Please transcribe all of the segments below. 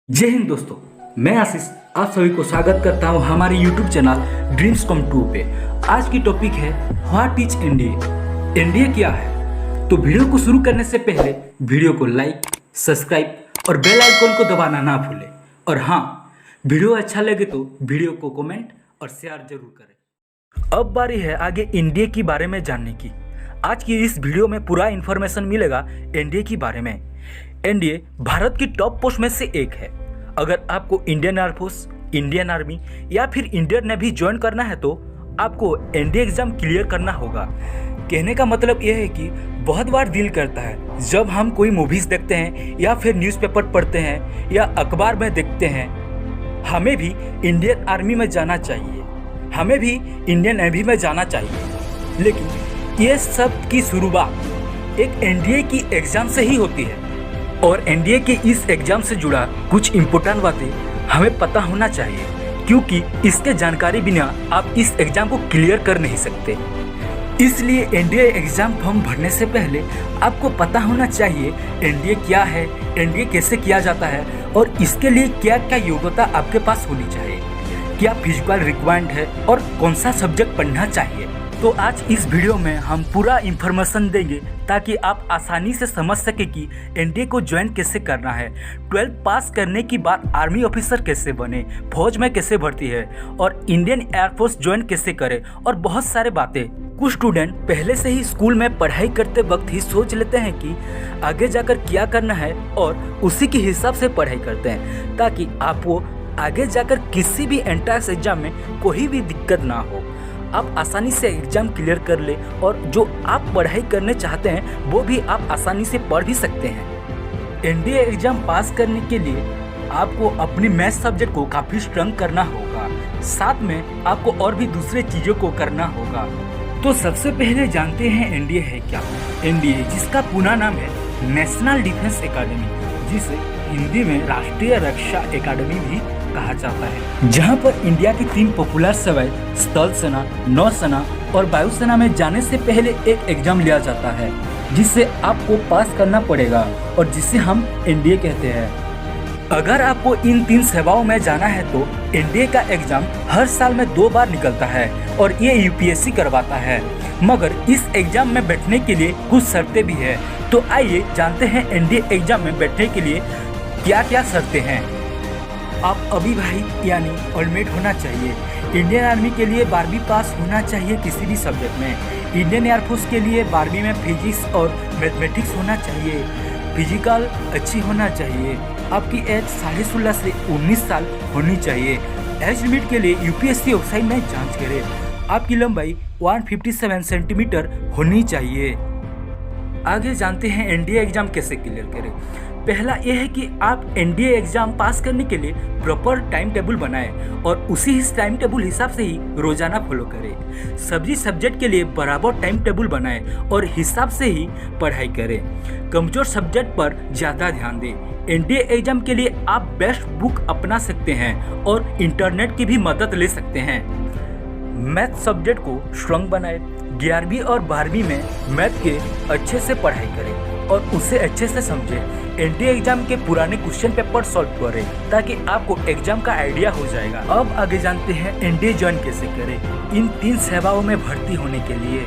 जय हिंद दोस्तों, मैं आशीष आप सभी को स्वागत करता हूं हमारे YouTube channel dreams come true पे। आज की टॉपिक है व्हाट इज एनडीए। एनडीए क्या है? तो वीडियो को शुरू करने से पहले वीडियो को लाइक, सब्सक्राइब और बेल आइकन को दबाना ना भूलें। और हाँ, वीडियो अच्छा लगे तो वीडियो को कमेंट और शेयर जरूर करें। अब बारी है आगे एनडीए के बारे में जानने की। आज की इस वीडियो में पूरा इन्फॉर्मेशन मिलेगा एनडीए के बारे में। एनडीए भारत की टॉप पोस्ट में से एक है। अगर आपको इंडियन एयरफोर्स, इंडियन आर्मी या फिर इंडियन नेवी ज्वाइन करना है तो आपको एनडीए एग्जाम क्लियर करना होगा। कहने का मतलब यह है कि बहुत बार दिल करता है जब हम कोई मूवीज देखते हैं या फिर न्यूज़पेपर पढ़ते हैं या अखबार में देखते हैं, हमें भी इंडियन आर्मी में जाना चाहिए, हमें भी इंडियन नेवी में जाना चाहिए। लेकिन ये सब की शुरुआत एक एनडीए की एग्जाम से ही होती है और एनडीए के इस एग्जाम से जुड़ा कुछ इम्पोर्टेंट बातें हमें पता होना चाहिए, क्योंकि इसके जानकारी बिना आप इस एग्जाम को क्लियर कर नहीं सकते। इसलिए एनडीए एग्जाम फॉर्म भरने से पहले आपको पता होना चाहिए एनडीए क्या है, एनडीए कैसे किया जाता है और इसके लिए क्या क्या योग्यता आपके पास होनी चाहिए, क्या फिजिकल रिक्वायरमेंट है और कौन सा सब्जेक्ट पढ़ना चाहिए। तो आज इस वीडियो में हम पूरा इन्फॉर्मेशन देंगे ताकि आप आसानी से समझ सके कि एनडीए को ज्वाइन कैसे करना है, 12 पास करने के बाद आर्मी ऑफिसर कैसे बने, फौज में कैसे भर्ती है और इंडियन एयरफोर्स ज्वाइन कैसे करें और बहुत सारे बातें। कुछ स्टूडेंट पहले से ही स्कूल में पढ़ाई करते वक्त ही सोच लेते हैं कि आगे जाकर क्या करना है और उसी के हिसाब से पढ़ाई करते हैं ताकि आपको आगे जाकर किसी भी एंट्रेंस एग्जाम में कोई भी दिक्कत ना हो, आप आसानी से एग्जाम क्लियर कर ले और जो आप पढ़ाई करने चाहते हैं वो भी आप आसानी से पढ़ भी सकते हैं। एनडीए एग्जाम पास करने के लिए आपको अपनी मैथ सब्जेक्ट को काफ़ी स्ट्रॉन्ग करना होगा, साथ में आपको और भी दूसरे चीज़ों को करना होगा। तो सबसे पहले जानते हैं एनडीए है क्या। एनडीए जिसका पूरा नाम है नेशनल डिफेंस एकेडमी, जिसे हिंदी में राष्ट्रीय रक्षा एकेडमी भी कहा जाता है, जहां पर इंडिया की 3 पॉपुलर सेवाएं स्थल सेना, नौसेना और वायुसेना में जाने से पहले एक एग्जाम लिया जाता है जिसे आपको पास करना पड़ेगा और जिसे हम एनडीए कहते हैं। अगर आपको इन 3 सेवाओं में जाना है तो एनडीए का एग्जाम हर साल में 2 बार निकलता है और ये यूपीएससी करवाता है, मगर इस एग्जाम में बैठने के लिए कुछ शर्तें भी है। तो आइए जानते हैं एनडीए एग्जाम में बैठने के लिए क्या क्या शर्तें हैं। आप अभी भाई यानी ऑलमेट होना चाहिए। इंडियन आर्मी के लिए 12वीं पास होना चाहिए किसी भी सब्जेक्ट में। इंडियन एयरफोर्स के लिए 12वीं में फिजिक्स और मैथमेटिक्स होना चाहिए। फिजिकल अच्छी होना चाहिए। आपकी एज 16.5 से 19 साल होनी चाहिए। एज लिमिट के लिए यूपीएससी वेबसाइट में जांच करें। आपकी लंबाई 157 सेंटीमीटर होनी चाहिए। आगे जानते हैं एनडीए एग्जाम कैसे क्लियर करें। पहला यह है कि आप एनडीए एग्जाम पास करने के लिए प्रॉपर टाइम टेबल बनाएं और उसी टाइम टेबल हिसाब से ही रोजाना फॉलो करें। सभी सब्जेक्ट के लिए बराबर टाइम टेबल बनाएं और हिसाब से ही पढ़ाई करें। कमजोर सब्जेक्ट पर ज़्यादा ध्यान दें। एनडीए एग्जाम के लिए आप बेस्ट बुक अपना सकते हैं और इंटरनेट की भी मदद ले सकते हैं। मैथ सब्जेक्ट को स्ट्रॉन्ग बनाएं। 11वीं और 12वीं में मैथ के अच्छे से पढ़ाई करें और उसे अच्छे से समझें। एनडीए एग्जाम के पुराने क्वेश्चन पेपर सॉल्व करें ताकि आपको एग्जाम का आइडिया हो जाएगा। अब आगे जानते हैं एनडीए ज्वाइन कैसे करें इन 3 सेवाओं में भर्ती होने के लिए।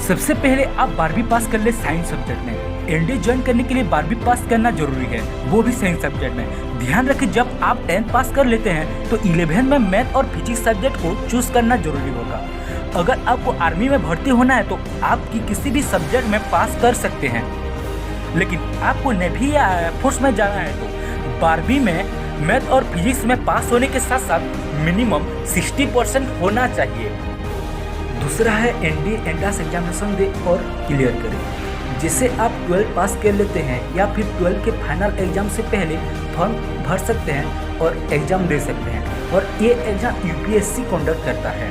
सबसे पहले आप 12वीं पास कर ले साइंस सब्जेक्ट में। एनडीए ज्वाइन करने के लिए 12वीं पास करना जरूरी है, वो भी साइंस सब्जेक्ट में। ध्यान रखें जब आप 10th पास कर लेते हैं तो 11 में मैथ और फिजिक्स सब्जेक्ट को चूज करना जरूरी होगा। अगर आपको आर्मी में भर्ती होना है तो आपकी किसी भी सब्जेक्ट में पास कर सकते हैं, लेकिन आपको नेवी या एयरफोर्स में जाना है तो 12वीं में मैथ और फिजिक्स में पास होने के साथ साथ मिनिमम 60% होना चाहिए। दूसरा है एनडीए एंट्रेंस एग्जामिनेशन दे और क्लियर करें। जिसे आप 12 पास कर लेते हैं या फिर 12 के फाइनल एग्जाम से पहले फॉर्म भर सकते हैं और एग्जाम दे सकते हैं। और ये एग्जाम यूपीएससी कंडक्ट करता है,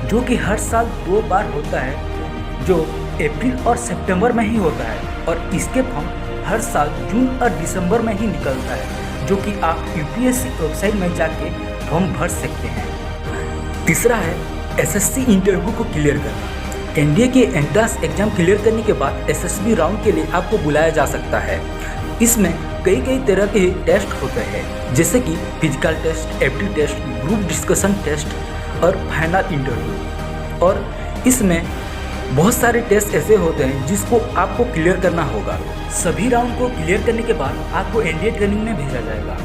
जो कि हर साल 2 बार होता है, जो अप्रैल और सितंबर में ही होता है। और इसके फॉर्म हर साल जून और दिसंबर में ही निकलता है, जो कि आप यूपीएससी वेबसाइट में जाके फॉर्म भर सकते हैं। तीसरा है एसएससी इंटरव्यू को क्लियर करना। एनडीए के एंट्रेंस एग्जाम क्लियर करने के बाद एसएसबी राउंड के लिए आपको बुलाया जा सकता है। इसमें कई तरह के टेस्ट होते हैं, जैसे कि फिजिकल टेस्ट, एप्टी टेस्ट, ग्रुप डिस्कशन टेस्ट और फाइनल इंटरव्यू। और इसमें बहुत सारे टेस्ट ऐसे होते हैं जिसको आपको क्लियर करना होगा। सभी राउंड को क्लियर करने के बाद आपको एनडीए ट्रेनिंग में भेजा जाएगा।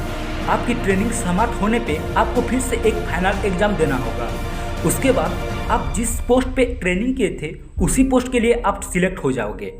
आपकी ट्रेनिंग समाप्त होने पे आपको फिर से एक फाइनल एग्जाम देना होगा। उसके बाद आप जिस पोस्ट पे ट्रेनिंग किए थे उसी पोस्ट के लिए आप सिलेक्ट हो जाओगे।